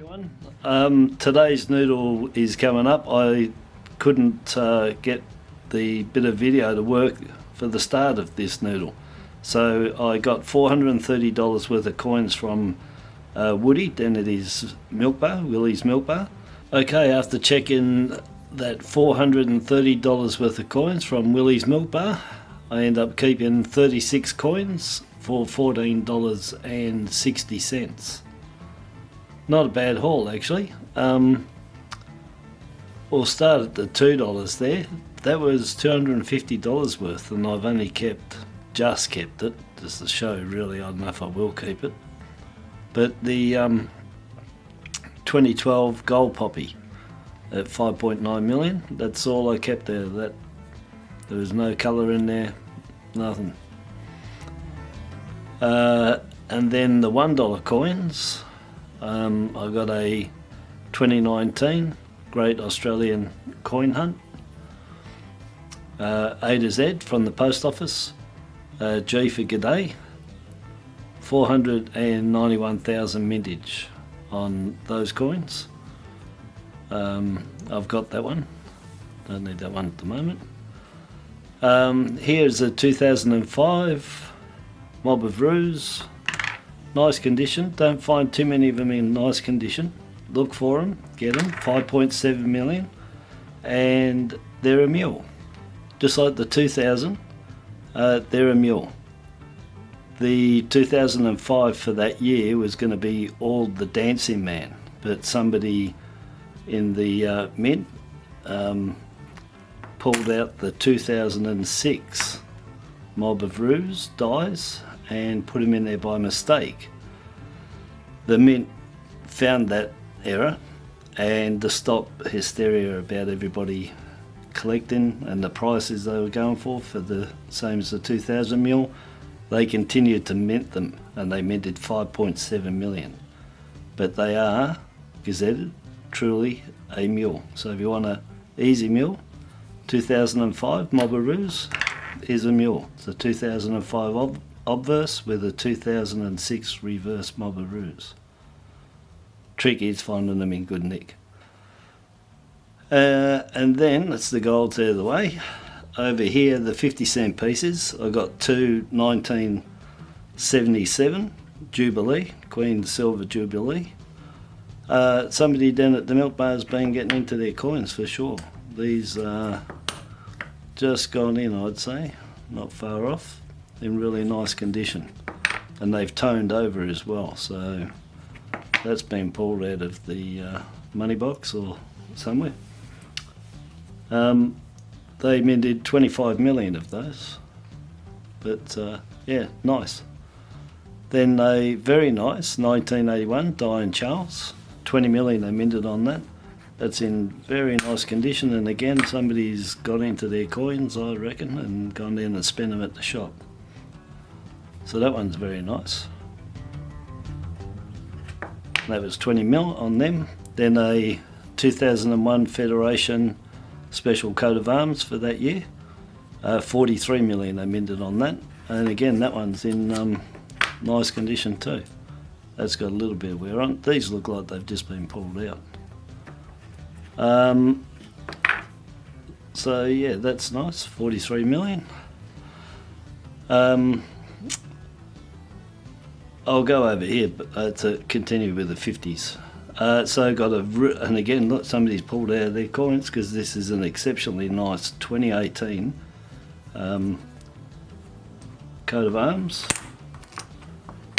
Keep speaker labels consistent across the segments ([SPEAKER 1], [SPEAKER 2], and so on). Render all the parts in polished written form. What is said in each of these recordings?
[SPEAKER 1] everyone. Today's noodle is coming up. I couldn't get the bit of video to work for the start of this noodle, so I got $430 worth of coins from Woody down at his milk bar, Willy's milk bar. Okay, after checking that $430 worth of coins from Willy's milk bar, I end up keeping 36 coins for $14.60. Not a bad haul, actually. We'll start at the $2 there. That was $250 worth, and I've only just kept it, just to show really. I don't know if I will keep it. But the 2012 Gold Poppy at 5.9 million, that's all I kept out of that. There was no colour in there, nothing. And then the $1 coins, I got a 2019 Great Australian Coin Hunt, A to Z from the post office, G for G'day, 491,000 mintage on those coins. I've got that one, don't need that one at the moment. Here's a 2005 Mob of Roos, nice condition. Don't find too many of them in nice condition. Look for them, get them, 5.7 million, and they're a mule. Just like the 2000, they're a mule. The 2005 for that year was going to be all the Dancing Man, but somebody in the mint pulled out the 2006 Mob of Roos dies and put them in there by mistake. The mint found that error, and to stop hysteria about everybody collecting and the prices they were going for the same as the 2000 mule, they continued to mint them, and they minted 5.7 million. But they are gazetted truly a mule. So if you want an easy mule, 2005 Mob of Roos is a mule. It's a 2005 Obverse with a 2006 reverse Mob of Roos. Tricky is finding them in good nick. And then, that's the golds out of the way. Over here, the 50-cent pieces, I got two 1977 Jubilee, Queen Silver Jubilee. Somebody down at the milk bar has been getting into their coins for sure. These are just gone in, I'd say, not far off, in really nice condition. And they've toned over as well, so that's been pulled out of the money box or somewhere. They minted 25 million of those, but yeah, nice. Then a very nice 1981 Diane Charles, 20 million they minted on that. That's in very nice condition, and again somebody's got into their coins, I reckon, and gone down and spent them at the shop. So that one's very nice. That was 20 mil on them. Then a 2001 Federation Special Coat of Arms for that year, 43 million they minted on that, and again that one's in nice condition too. That's got a little bit of wear on. These look like they've just been pulled out. So yeah, that's nice, 43 million. I'll go over here to continue with the 50s. So got and again, look, somebody's pulled out of their coins because this is an exceptionally nice 2018 coat of arms,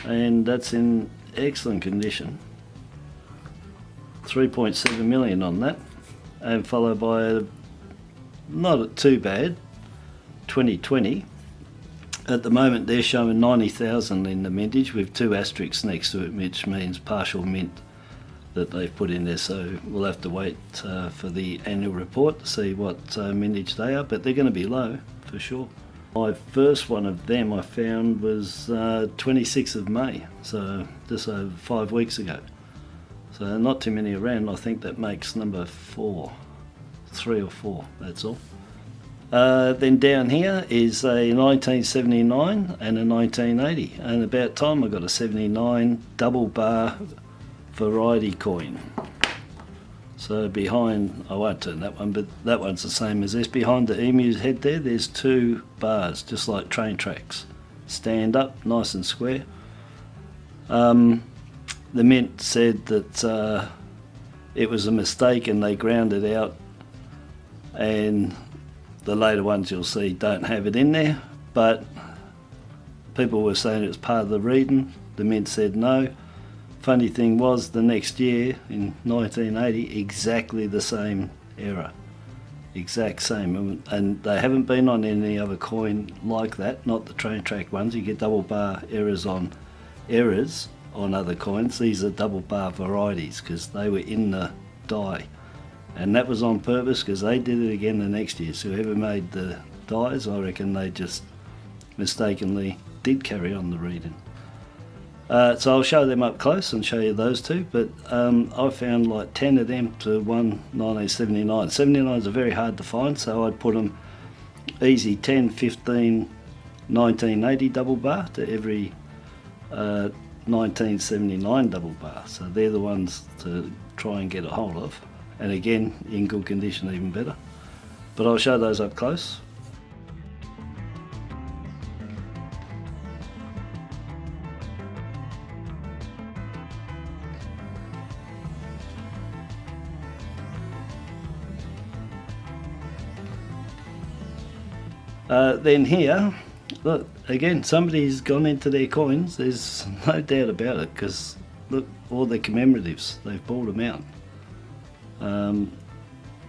[SPEAKER 1] and that's in excellent condition. 3.7 million on that, and followed by a not too bad 2020. At the moment they're showing 90,000 in the mintage with two asterisks next to it, which means partial mint that they've put in there, so we'll have to wait for the annual report to see what mintage they are, but they're going to be low for sure. My first one of them I found was 26th of May, so just over 5 weeks ago. So not too many around. I think that makes number 4, 3 or 4, that's all. Then down here is a 1979 and a 1980, and about time I got a 79 double bar variety coin. So behind, I won't turn that one, but that one's the same as this. Behind the emu's head there, there's two bars, just like train tracks. Stand up, nice and square. The mint said that it was a mistake and they ground it out, and the later ones you'll see don't have it in there, but people were saying it was part of the reading. The mint said no. Funny thing was, the next year in 1980, exactly the same error, exact same, and they haven't been on any other coin like that, not the train track ones. You get double bar errors on other coins. These are double bar varieties because they were in the die, and that was on purpose because they did it again the next year. So whoever made the dies, I reckon they just mistakenly did carry on the reading. So I'll show them up close and show you those two, but I found like 10 of them to one 1979. 79s are very hard to find, so I'd put them easy 10, 15, 1980 double bar to every 1979 double bar. So they're the ones to try and get a hold of, and again in good condition, even better. But I'll show those up close. Then here, look, again, somebody's gone into their coins, there's no doubt about it, because look, all the commemoratives, they've pulled them out.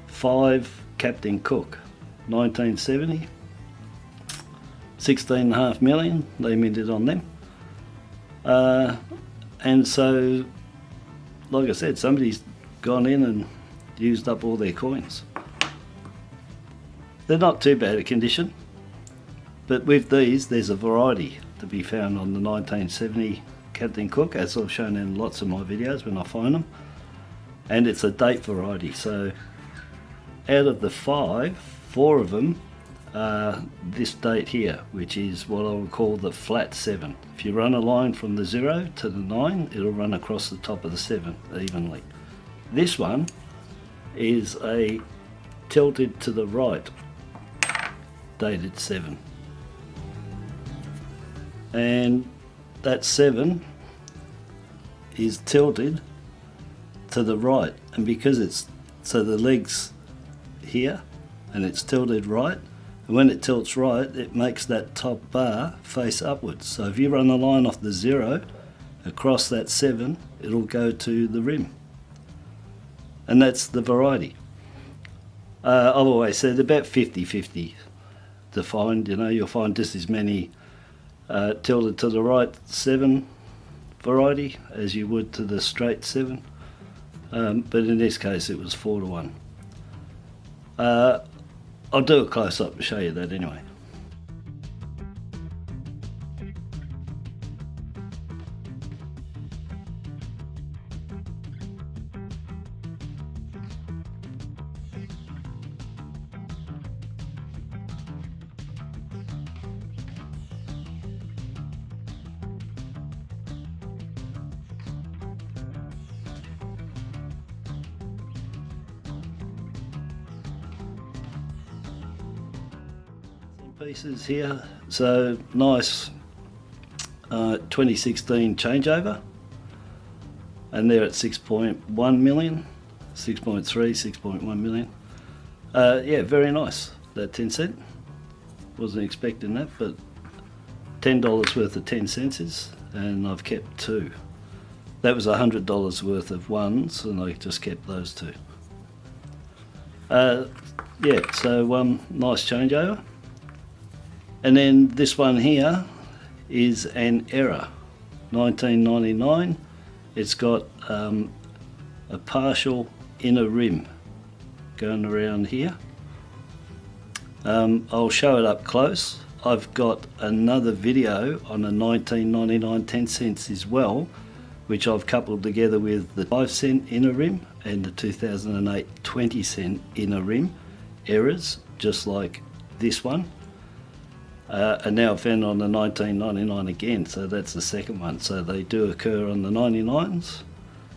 [SPEAKER 1] 5 Captain Cook, 1970, 16.5 million, they minted on them. And so, like I said, somebody's gone in and used up all their coins. They're not too bad a condition. But with these, there's a variety to be found on the 1970 Captain Cook, as I've shown in lots of my videos when I find them. And it's a date variety, so out of the 5, 4 of them are this date here, which is what I would call the flat 7. If you run a line from the 0 to the 9, it'll run across the top of the 7 evenly. This one is a tilted to the right, dated 7. And that 7 is tilted to the right, and because it's, so the leg's here and it's tilted right, and when it tilts right it makes that top bar face upwards. So if you run a line off the 0 across that 7, it'll go to the rim, and that's the variety. I've always said about 50-50 to find, you know, you'll find just as many tilted to the right 7 variety as you would to the straight 7, but in this case it was 4 to 1. I'll do a close up to show you that anyway. Pieces here, so nice 2016 changeover, and they're at 6.1 million, 6.3, 6.1 million. Yeah, very nice, that 10 cent. Wasn't expecting that, but $10 worth of 10 cents, and I've kept 2. That was $100 worth of ones, and I just kept those 2. Yeah, so nice changeover. And then this one here is an error, 1999. It's got a partial inner rim going around here. I'll show it up close. I've got another video on a 1999 10 cents as well, which I've coupled together with the 5 cent inner rim and the 2008 20 cent inner rim errors, just like this one. And now I've found on the 1999 again, so that's the second one. So they do occur on the 99s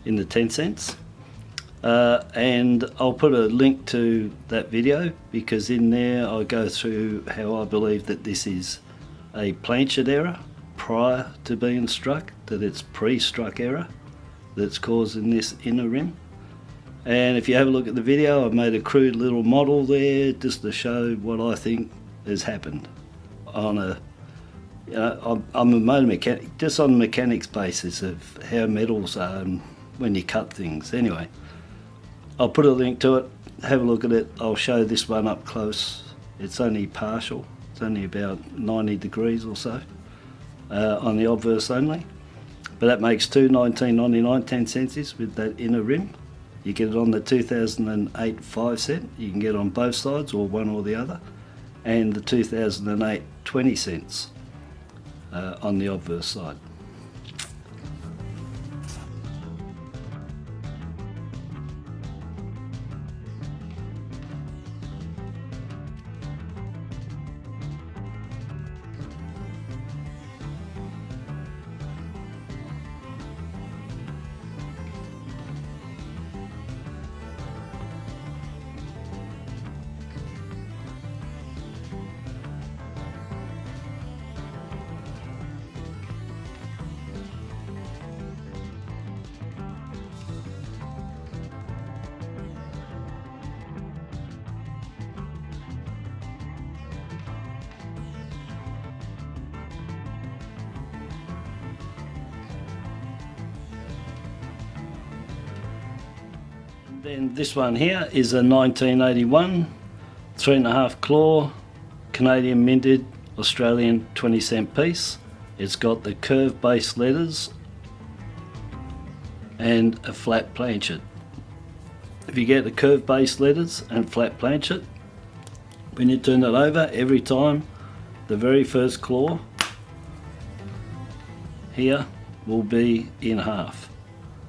[SPEAKER 1] in the 10 cents. And I'll put a link to that video, because in there I go through how I believe that this is a planchet error prior to being struck, that it's pre-struck error that's causing this inner rim. And if you have a look at the video, I've made a crude little model there just to show what I think has happened on a, I'm a motor mechanic, just on the mechanics basis of how metals are and when you cut things. Anyway, I'll put a link to it, have a look at it. I'll show this one up close. It's only partial, it's only about 90 degrees or so on the obverse only. But that makes two 19.99 10 cents with that inner rim. You get it on the 2008 5 cent, you can get it on both sides or one or the other, and the 2008 20 cents on the obverse side. Then this one here is a 1981 3.5 claw Canadian minted Australian 20 cent piece. It's got the curved base letters and a flat planchet. If you get the curved base letters and flat planchet, when you turn it over, every time the very first claw here will be in half.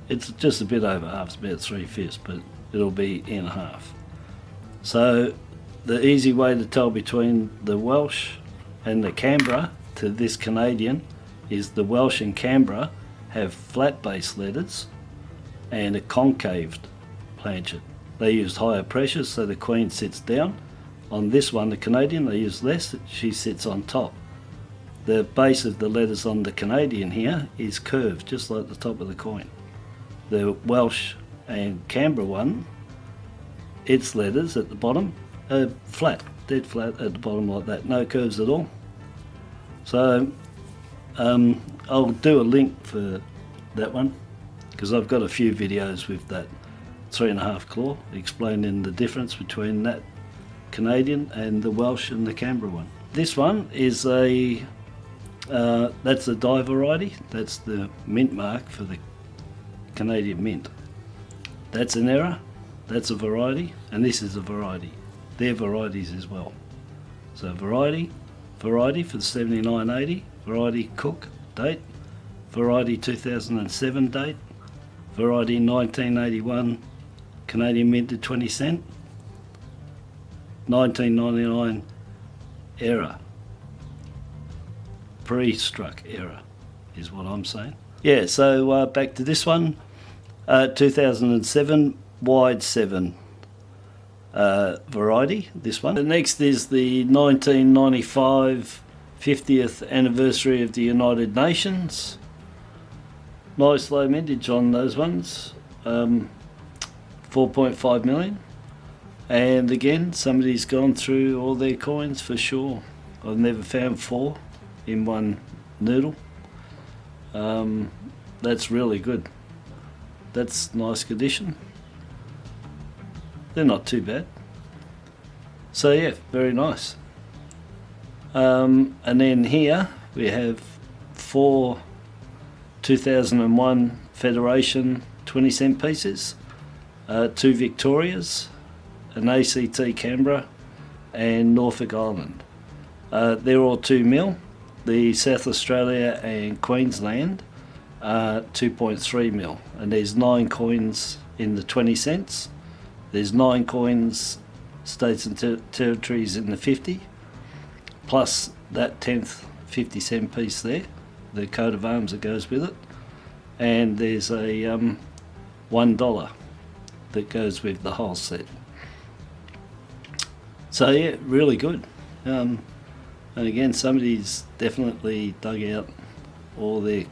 [SPEAKER 1] It's just a bit over half, it's about 3/5, but it'll be in half. So the easy way to tell between the Welsh and the Canberra to this Canadian is the Welsh and Canberra have flat base letters and a concaved planchet. They used higher pressures, so the Queen sits down. On this one, the Canadian, they use less, she sits on top. The base of the letters on the Canadian here is curved, just like the top of the coin. The Welsh and Canberra one, its letters at the bottom are flat, dead flat at the bottom like that, no curves at all. So I'll do a link for that one, because I've got a few videos with that 3.5 claw explaining the difference between that Canadian and the Welsh and the Canberra one. This one is a, that's a die variety, that's the mint mark for the Canadian mint. That's an error, that's a variety, and this is a variety. They're varieties as well. So variety for the 7980, variety Cook date, variety 2007 date, variety 1981 Canadian minted 20 cent, 1999 error. Pre-struck error is what I'm saying. Yeah, so back to this one. 2007 wide 7 variety, this one. The next is the 1995 50th anniversary of the United Nations. Nice low mintage on those ones, 4.5 million. And again, somebody's gone through all their coins for sure. I've never found 4 in one noodle. That's really good. That's nice condition. They're not too bad. So yeah, very nice. And then here we have 4 2001 Federation 20 cent pieces, 2 Victorias, an ACT Canberra and Norfolk Island. They're all 2 mil. The South Australia and Queensland are 2.3 mil, and there's 9 coins in the 20 cents. There's 9 coins states and territories in the 50, plus that 10th 50 cent piece there, the coat of arms that goes with it. And there's a $1 that goes with the whole set. So yeah, really good. And again, somebody's definitely dug out all their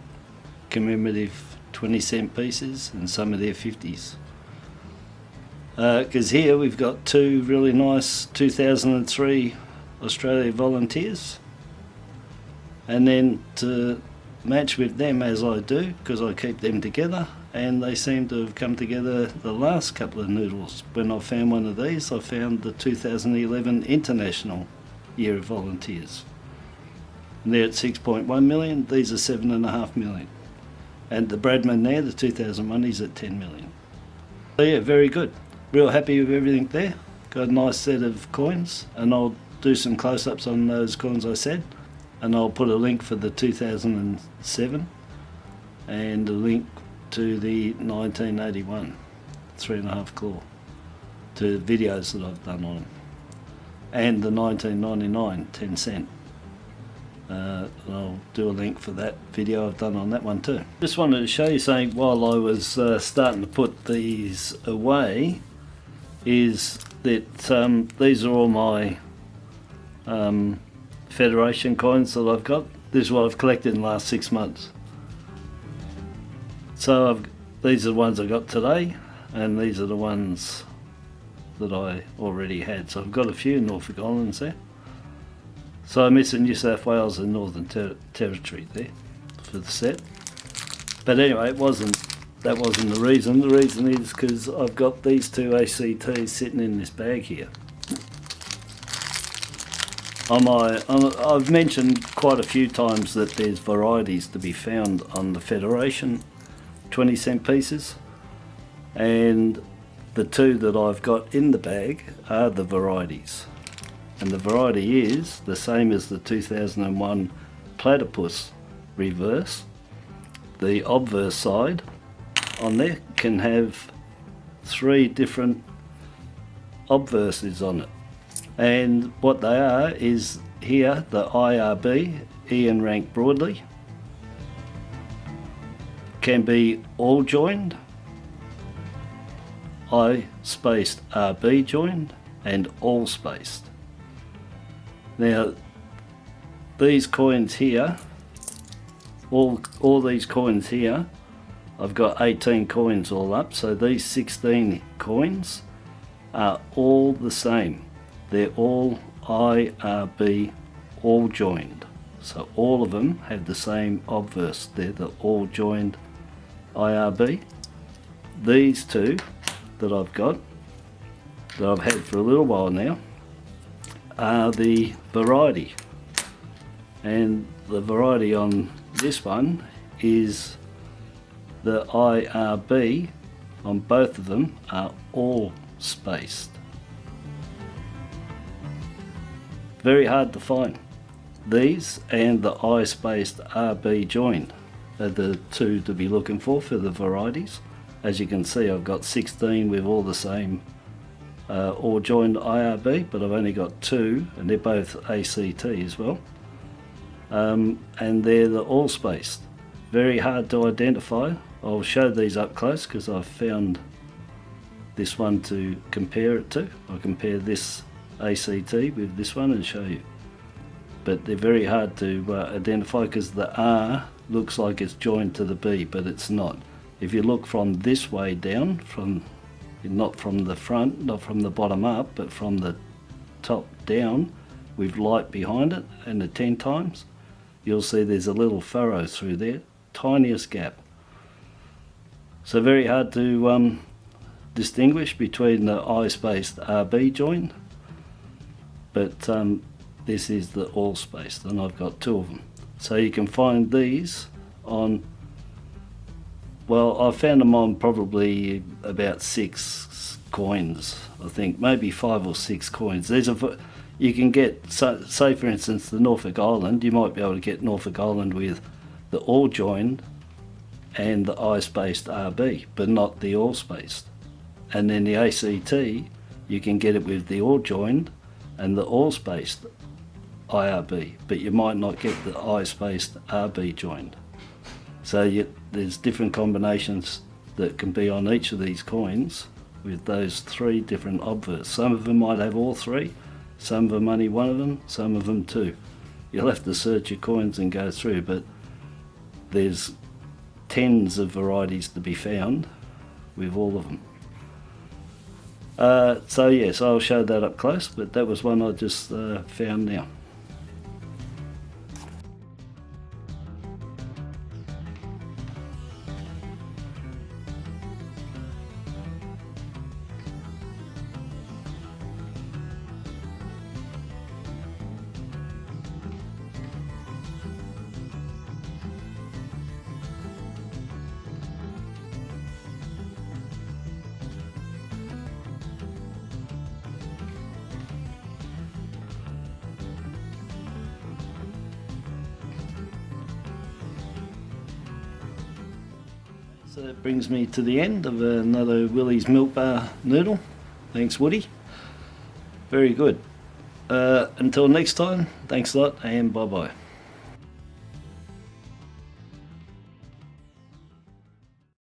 [SPEAKER 1] commemorative 20-cent pieces and some of their 50s. Because here we've got two really nice 2003 Australia volunteers, and then to match with them as I do, because I keep them together, and they seem to have come together the last couple of noodles. When I found one of these, I found the 2011 International Year of Volunteers, and they're at 6.1 million. These are 7.5 million, and the Bradman there, the 2001, is at 10 million. So yeah, very good. Real happy with everything there. Got a nice set of coins, and I'll do some close-ups on those coins I said, and I'll put a link for the 2007 and a link to the 1981 3.5 claw, to videos that I've done on them, and the 1999 10 cent. I'll do a link for that video I've done on that one too. Just wanted to show you something while I was starting to put these away, is that these are all my Federation coins that I've got. This is what I've collected in the last 6 months. So these are the ones I got today, and these are the ones that I already had. So I've got a few Norfolk Islands there. So I'm missing New South Wales and Northern Territory there for the set. But anyway, that wasn't the reason. The reason is because I've got these two ACTs sitting in this bag here. I've mentioned quite a few times that there's varieties to be found on the Federation 20-cent pieces, and the two that I've got in the bag are the varieties. And the variety is the same as the 2001 Platypus reverse. The Obverse side on there can have 3 different Obverses on it. And what they are is here the IRB, Ian rank broadly, can be all joined, I spaced RB joined, and all spaced. Now these coins here, all these coins here, I've got 18 coins all up, so these 16 coins are all the same. They're all IRB, all joined. So all of them have the same obverse. They're the all joined IRB. These two that I've got, that I've had for a little while now, are the variety. And the variety on this one is the IRB on both of them are all spaced. Very hard to find. These and the I spaced RB joined are the two to be looking for the varieties. As you can see, I've got 16 with all the same all joined IRB, but I've only got 2, and they're both ACT as well. And they're the all spaced. Very hard to identify. I'll show these up close because I've found this one to compare it to. I'll compare this ACT with this one and show you. But they're very hard to identify because the R looks like it's joined to the B, but it's not. If you look from this way down, not from the front, not from the bottom up, but from the top down with light behind it and the 10 times, you'll see there's a little furrow through there, tiniest gap. So very hard to distinguish between the I spaced RB join, but this is the all spaced, and I've got 2 of them. So you can find these on, well, I found them on probably about 6 coins, I think, maybe 5 or 6 coins. These are, you can get, say for instance the Norfolk Island, you might be able to get Norfolk Island with the all joined and the I spaced RB, but not the all spaced. And then the ACT, you can get it with the all joined and the all spaced IRB, but you might not get the I spaced RB joined. So there's different combinations that can be on each of these coins with those 3 different obverse. Some of them might have all 3, some of them only one of them, some of them 2. You'll have to search your coins and go through, but there's tens of varieties to be found with all of them. So yes, I'll show that up close, but that was one I just found now. So that brings me to the end of another Willy's Milk Bar noodle. Thanks, Woody. Very good. Until next time, thanks a lot and bye bye.